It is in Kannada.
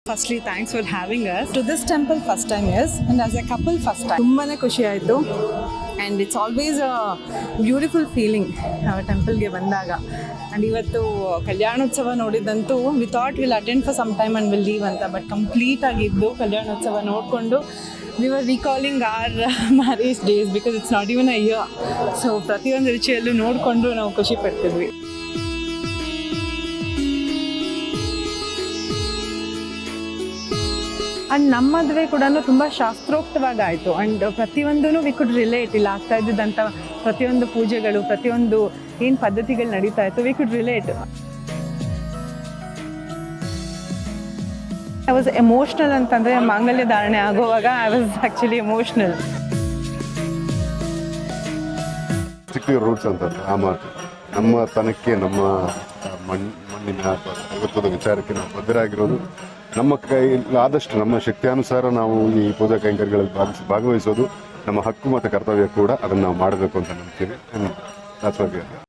Firstly, thanks for having us to this temple first time, yes, and as a couple first time. ತುಂಬಾನೇ ಖುಷಿ ಆಯಿತು and it's always a beautiful feeling temple ಗೆ ಬಂದಾಗ. And ಇವತ್ತು ಕಲ್ಯಾಣೋತ್ಸವ ನೋಡಿದಂತೂ we thought we'll attend for some time and we'll leave ಅಂತ, but ಕಂಪ್ಲೀಟ್ ಆಗಿದ್ದು ಕಲ್ಯಾಣೋತ್ಸವ ನೋಡಿಕೊಂಡು we were recalling our marriage days because it's not even a year. So ಪ್ರತಿಯೊಂದು ರುಚಿಯಲ್ಲೂ ನೋಡಿಕೊಂಡು ನಾವು ಖುಷಿ ಪಡ್ತಿದ್ವಿ. ಆ್ಯಂಡ್ ನಮ್ಮ ಮದುವೆ ಕೂಡ ತುಂಬ ಶಾಸ್ತ್ರೋಕ್ತವಾಗಿ ಆಯಿತು. ಆ್ಯಂಡ್ ಪ್ರತಿಯೊಂದೂ ವಿ ಕುಡ್ ರಿಲೇಟ್, ಇಲ್ಲಿ ಆಗ್ತಾ ಇದ್ದಂಥ ಪ್ರತಿಯೊಂದು ಪೂಜೆಗಳು, ಪ್ರತಿಯೊಂದು ಏನು ಪದ್ಧತಿಗಳು ನಡೀತಾ ಇತ್ತು, we could relate. I was emotional ಅಂತಂದರೆ ಮಾಂಗಲ್ಯ ಧಾರಣೆ ಆಗುವಾಗ I was actually emotional. Roots ಅಂತ ಆ ಮಾತು ನಮ್ಮ ತನಕ್ಕೆ, ನಮ್ಮ ಮಣ್ಣಿನ ದೈವತ್ವದ ವಿಚಾರಕ್ಕೆ ನಾವು ಬದ್ಧರಾಗಿರೋದು. ನಮ್ಮ ಕೈಲಾದಷ್ಟು ನಮ್ಮ ಶಕ್ತಿಯಾನುಸಾರ ನಾವು ಈ ಪೂಜಾ ಕೈಂಕರ್ಯಗಳಲ್ಲಿ ಭಾಗವಹಿಸೋದು ನಮ್ಮ ಹಕ್ಕು ಮತ್ತು ಕರ್ತವ್ಯ ಕೂಡ. ಅದನ್ನು ನಾವು ಮಾಡಬೇಕು ಅಂತ ನಂಬ್ತೀವಿ.